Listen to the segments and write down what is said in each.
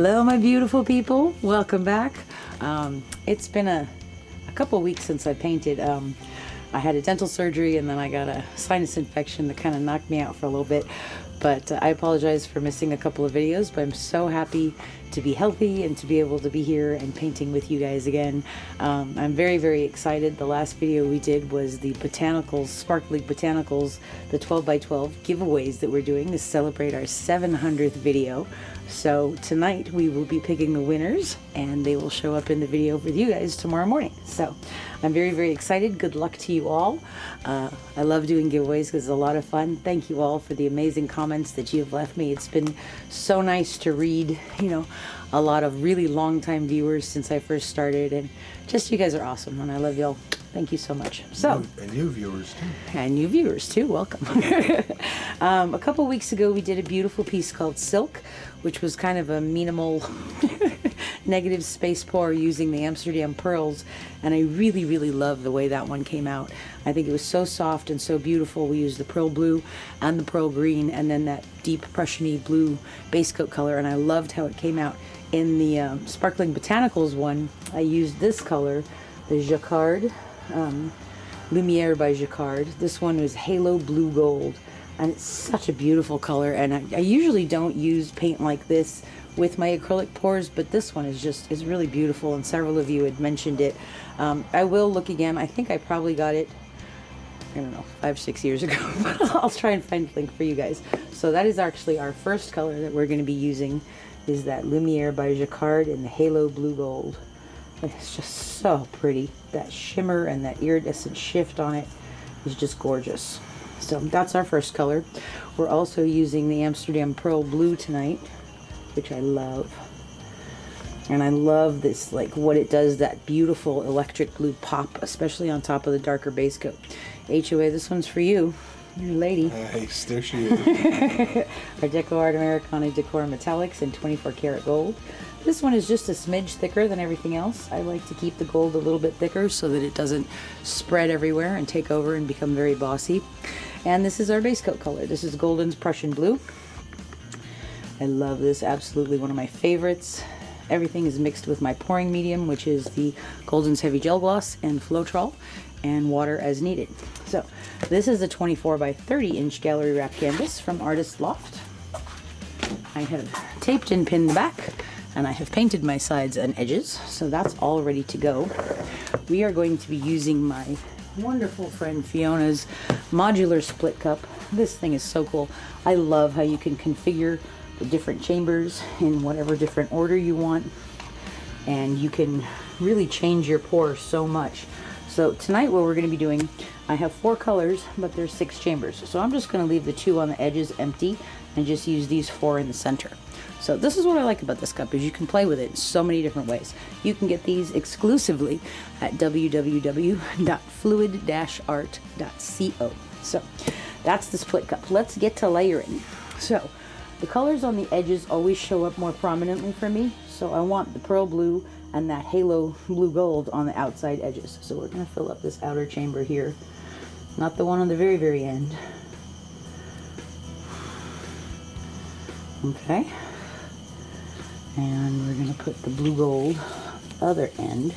Hello, my beautiful people. Welcome back. It's been a couple weeks since I painted. I had a dental surgery and then I got a sinus infection that kind of knocked me out for a little bit. But I apologize for missing a couple of videos, but I'm so happy to be healthy and to be able to be here and painting with you guys again. I'm very, very excited. The last video we did was the botanicals, sparkly botanicals, the 12 by 12 giveaways that we're doing to celebrate our 700th video. So tonight we will be picking the winners and they will show up in the video with you guys tomorrow morning. So I'm very, very excited. Good luck to you all. I love doing giveaways because it's a lot of fun. Thank you all for the amazing comments that you have left me. It's been so nice to read, you know, a lot of really long time viewers since I first started, and just you guys are awesome and I love y'all. Thank you so much. So and new viewers too. And new viewers too. Welcome. A couple weeks ago we did a beautiful piece called Silk, which was kind of a minimal negative space pour using the Amsterdam pearls, and I really, really love the way that one came out. I think it was so soft and so beautiful. We used the pearl blue and the pearl green and then that deep Prussian blue base coat color, and I loved how it came out. In the Sparkling Botanicals one, I used this color, the Jacquard, Lumiere by Jacquard. This one was Halo Blue Gold, and it's such a beautiful color, and I usually don't use paint like this with my acrylic pours, but this one is really beautiful, and several of you had mentioned it. I will look again. I think I probably got it, I don't know, 5-6 years ago, but I'll try and find a link for you guys. So that is actually our first color that we're going to be using, is that Lumiere by Jacquard in the Halo Blue Gold. It's just so pretty. That shimmer and that iridescent shift on it is just gorgeous. So that's our first color. We're also using the Amsterdam Pearl Blue tonight, which I love. And I love this, like what it does, that beautiful electric blue pop, especially on top of the darker base coat. HOA, this one's for you. Your lady. Nice, there she is. Our DecoArt Americana Decor Metallics in 24 karat gold. This one is just a smidge thicker than everything else. I like to keep the gold a little bit thicker so that it doesn't spread everywhere and take over and become very bossy. And this is our base coat color. This is Goldens Prussian Blue. I love this, absolutely one of my favorites. Everything is mixed with my pouring medium, which is the Goldens Heavy Gel Gloss and Floetrol, and water as needed. So this is a 24 by 30 inch gallery wrap canvas from Artist Loft. I have taped and pinned the back, and I have painted my sides and edges, so that's all ready to go. We are going to be using my wonderful friend Fiona's modular split cup. This thing is so cool. I love how you can configure the different chambers in whatever different order you want, and you can really change your pour so much. So tonight what we're going to be doing, I have 4 colors, but there's 6 chambers. So I'm just going to leave the 2 on the edges empty and just use these 4 in the center. So this is what I like about this cup, is you can play with it in so many different ways. You can get these exclusively at www.fluid-art.co. So that's the split cup. Let's get to layering. So the colors on the edges always show up more prominently for me. So I want the pearl blue and that halo blue gold on the outside edges. So we're going to fill up this outer chamber here, not the one on the very, very end. Okay. And we're going to put the blue gold other end.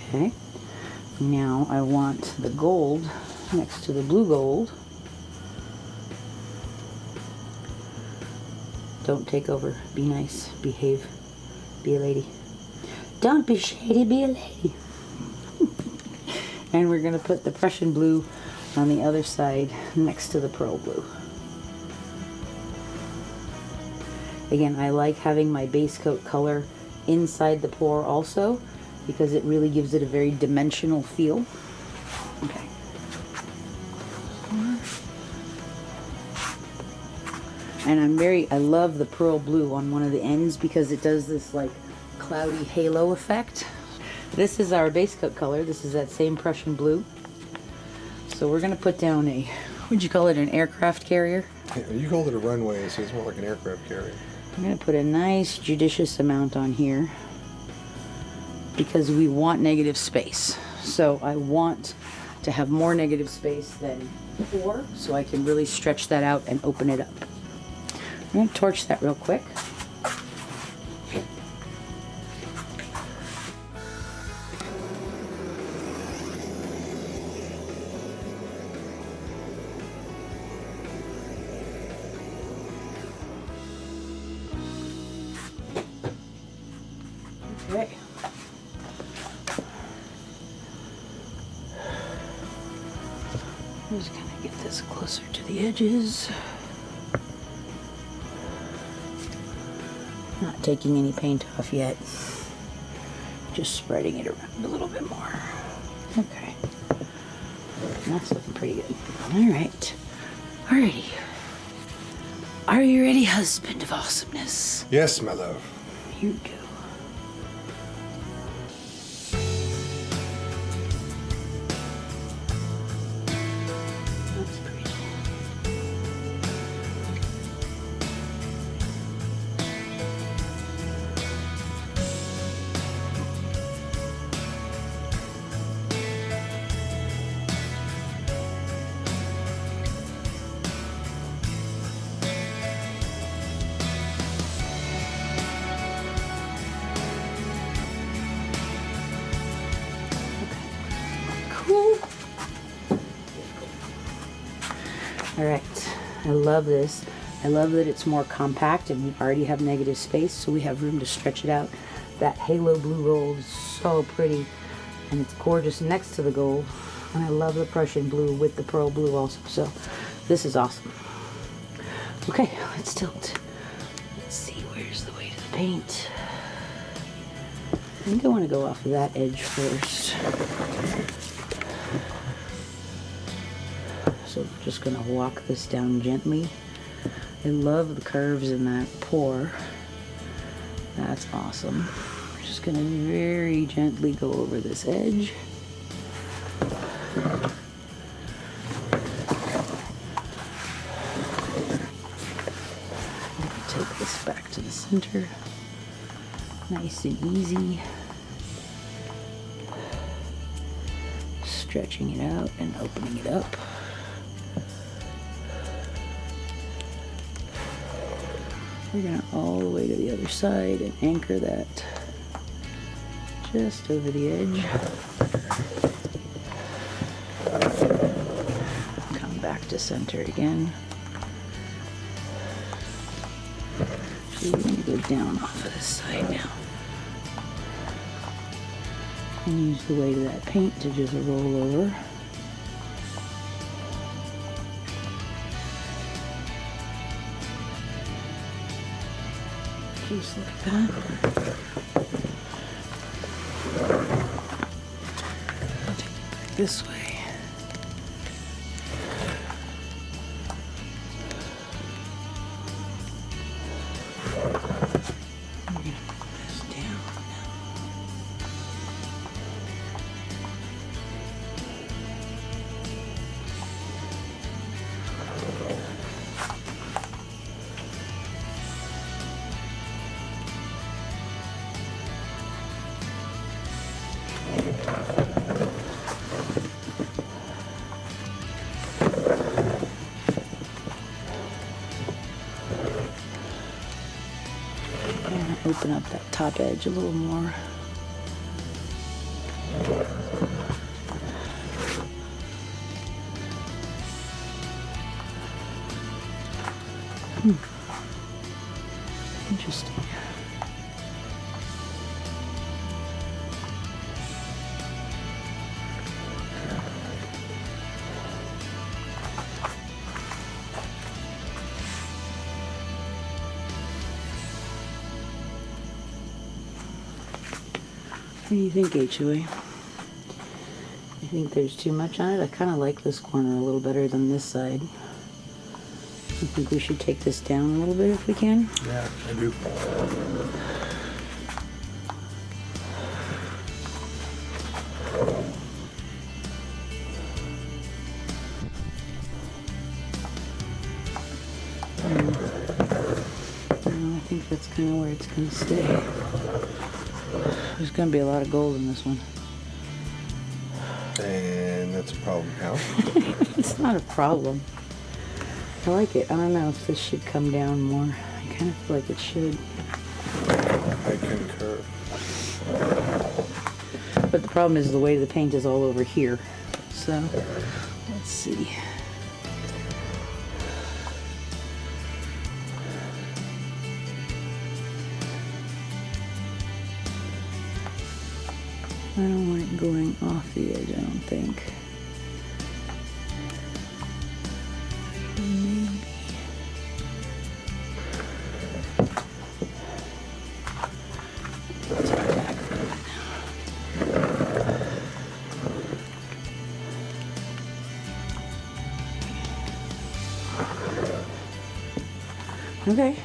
Okay. Now I want the gold next to the blue gold. Don't take over. Be nice. Behave. Be a lady. Don't be shady. Be a lady. And we're going to put the Prussian blue on the other side next to the pearl blue. Again, I like having my base coat color inside the pour also, because it really gives it a very dimensional feel. Okay. And I love the pearl blue on one of the ends because it does this like cloudy halo effect. This is our base coat color. This is that same Prussian blue. So we're gonna put down a, what'd you call it, an aircraft carrier? Yeah, you called it a runway, so it's more like an aircraft carrier. I'm gonna put a nice judicious amount on here because we want negative space. So I want to have more negative space than 4, so I can really stretch that out and open it up. I'm going to torch that real quick. Okay. I'm just gonna get this closer to the edges. Not taking any paint off yet. Just spreading it around a little bit more. Okay. That's looking pretty good. All right. Alrighty. Are you ready, husband of awesomeness? Yes, my love. Here we go. That's pretty. Cool. All right, I love this. I love that it's more compact and we already have negative space, so we have room to stretch it out. That halo blue gold is so pretty, and it's gorgeous next to the gold. And I love the Prussian blue with the pearl blue also, so this is awesome. Okay, let's tilt. Let's see, where's the way to the paint? I think I want to go off of that edge first. So we're just going to walk this down gently. I love the curves in that pour. That's awesome. We're just going to very gently go over this edge. Take this back to the center. Nice and easy. Stretching it out and opening it up. We're going to all the way to the other side and anchor that just over the edge. Come back to center again. So we're going to go down off of this side now. And use the weight of that paint to just roll over. Just like that. I'll take it back this way. I'm going to put this down now. Open up that top edge a little more. Interesting. What do you think, HOA? You think there's too much on it? I kind of like this corner a little better than this side. I think we should take this down a little bit if we can. Yeah, I do. I think that's kind of where it's going to stay. There's going to be a lot of gold in this one. And That's a problem now. It's not a problem. I like it. I don't know if this should come down more. I kind of feel like it should. I concur. But the problem is the weight of the paint is all over here. So, let's see. I don't want it going off the edge, I don't think. Maybe. Let's go back a little bit. Okay.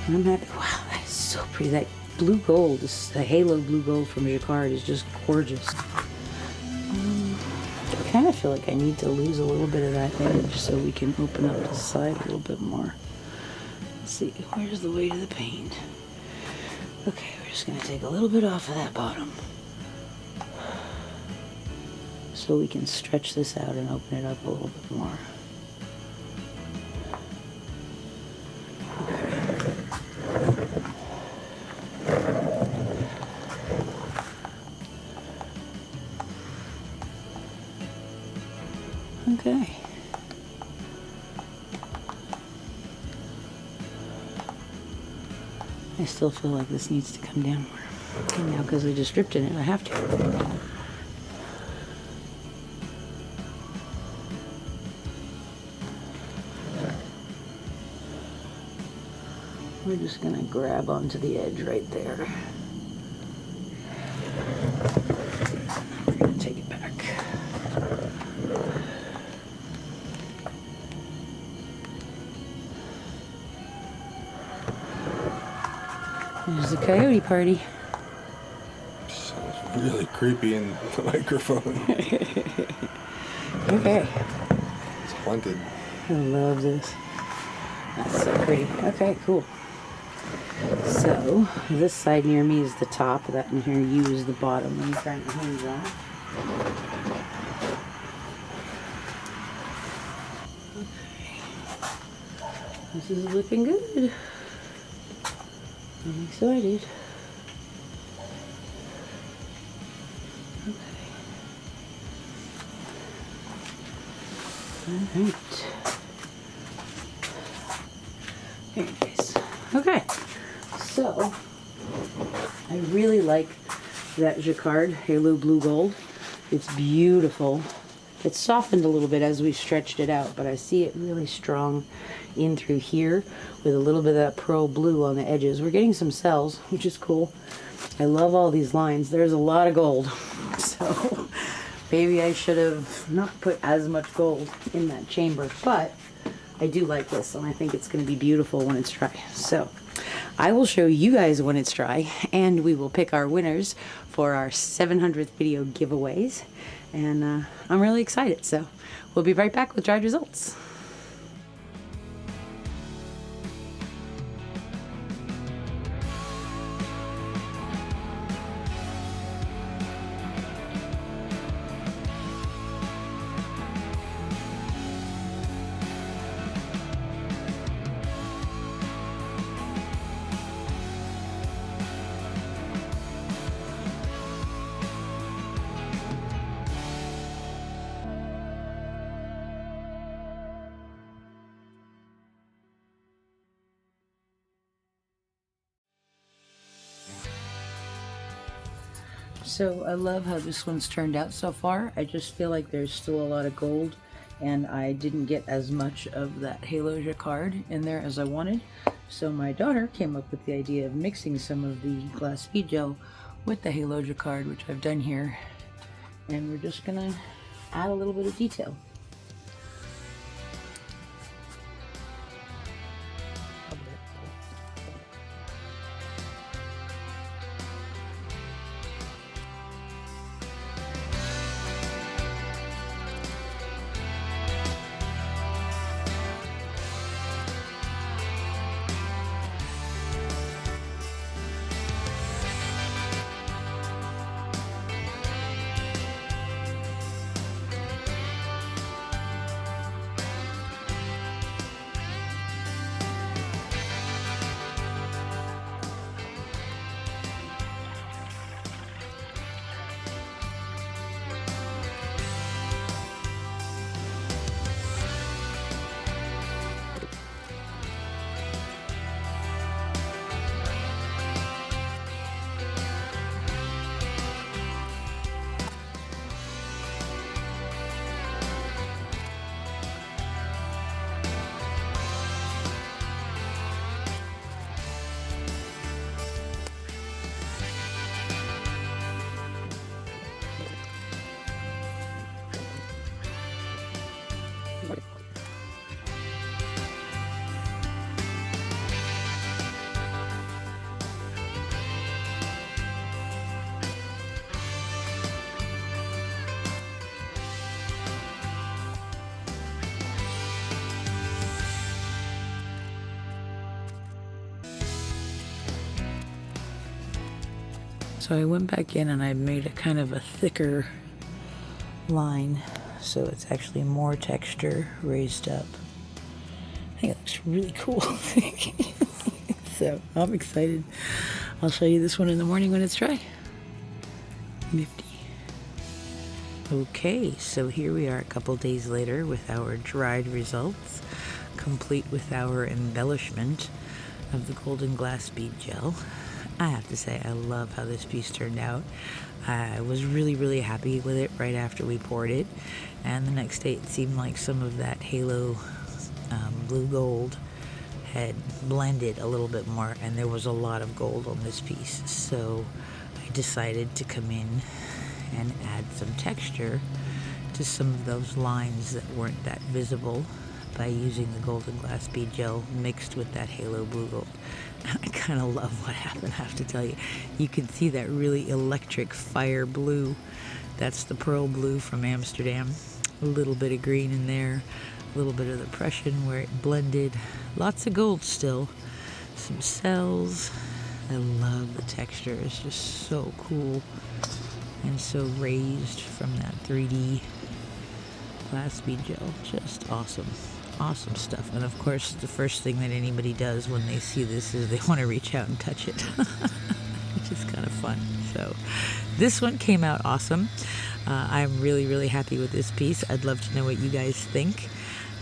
I'm happy. Wow, that is so pretty. That blue gold, the halo blue gold from Jacquard is just gorgeous. I kind of feel like I need to lose a little bit of that edge so we can open up the side a little bit more. Let's see, where's the weight of the paint? Okay, we're just going to take a little bit off of that bottom so we can stretch this out and open it up a little bit more. Okay. I still feel like this needs to come down more. Okay, now because I just dripped in it, I have to. We're just going to grab onto the edge right there. We're going to take it back. There's the coyote party. Sounds really creepy in the microphone. Okay. It's haunted. I love this. That's so pretty. Okay, cool. So, this side near me is the top. That in here, U is the bottom. Let me turn the hinge on. Okay. This is looking good. I'm excited. Okay. Alright. There it is. Okay. So, I really like that Jacquard Halo Blue Gold. It's beautiful. It's softened a little bit as we stretched it out, but I see it really strong in through here with a little bit of that pearl blue on the edges. We're getting some cells, which is cool. I love all these lines. There's a lot of gold. So maybe I should have not put as much gold in that chamber, but I do like this and I think it's going to be beautiful when it's dry. So I will show you guys when it's dry and we will pick our winners for our 700th video giveaways. And I'm really excited. So we'll be right back with dried results. So I love how this one's turned out so far. I just feel like there's still a lot of gold and I didn't get as much of that Halo Jacquard in there as I wanted. So my daughter came up with the idea of mixing some of the glass bead gel with the Halo Jacquard, which I've done here. And we're just gonna add a little bit of detail. So I went back in and I made a kind of a thicker line, so it's actually more texture raised up. I think it looks really cool. So I'm excited. I'll show you this one in the morning when it's dry. Nifty. Okay, so here we are a couple days later with our dried results, complete with our embellishment of the Goldens Glass Bead Gel. I have to say, I love how this piece turned out. I was really happy with it right after we poured it, and the next day it seemed like some of that halo blue gold had blended a little bit more, and there was a lot of gold on this piece. So I decided to come in and add some texture to some of those lines that weren't that visible by using the Goldens Glass Bead Gel mixed with that halo blue gold. I kind of love what happened, I have to tell you. You can see that really electric fire blue. That's the pearl blue from Amsterdam. A little bit of green in there, a little bit of the Prussian where it blended. Lots of gold still. Some cells. I love the texture. It's just so cool and so raised from that 3D glass bead gel. Just awesome. Awesome stuff. And of course, the first thing that anybody does when they see this is they want to reach out and touch it, which is kind of fun. So this one came out awesome. I'm really happy with this piece. I'd love to know what you guys think.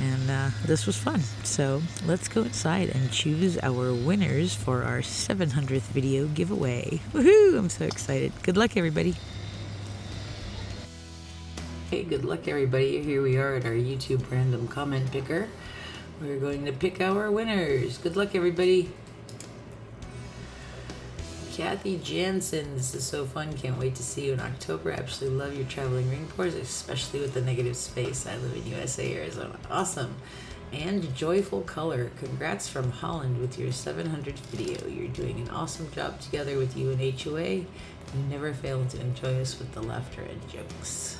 And this was fun. So let's go inside and choose our winners for our 700th video giveaway. Woohoo! I'm so excited. Good luck, everybody. Hey, good luck, everybody. Here we are at our YouTube random comment picker. We're going to pick our winners. Good luck, everybody. Kathy Jansen, this is so fun. Can't wait to see you in October. Absolutely love your traveling ring pours, especially with the negative space. I live in USA, Arizona. Awesome. And Joyful Color, congrats from Holland with your 700th video. You're doing an awesome job together with you and HOA. You never fail to enjoy us with the laughter and jokes.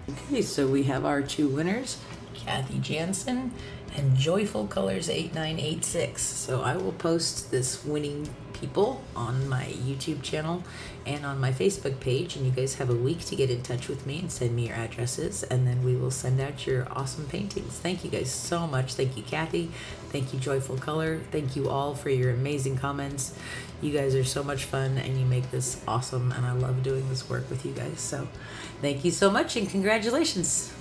Okay, so we have our two winners, Kathy Jansen and Joyful Colors 8986. So I will post this winning people on my YouTube channel and on my Facebook page, and you guys have a week to get in touch with me and send me your addresses, and then we will send out your awesome paintings. Thank you guys so much. Thank you, Kathy. Thank you, Joyful Color. Thank you all for your amazing comments. You guys are so much fun and you make this awesome, and I love doing this work with you guys. So thank you so much and congratulations.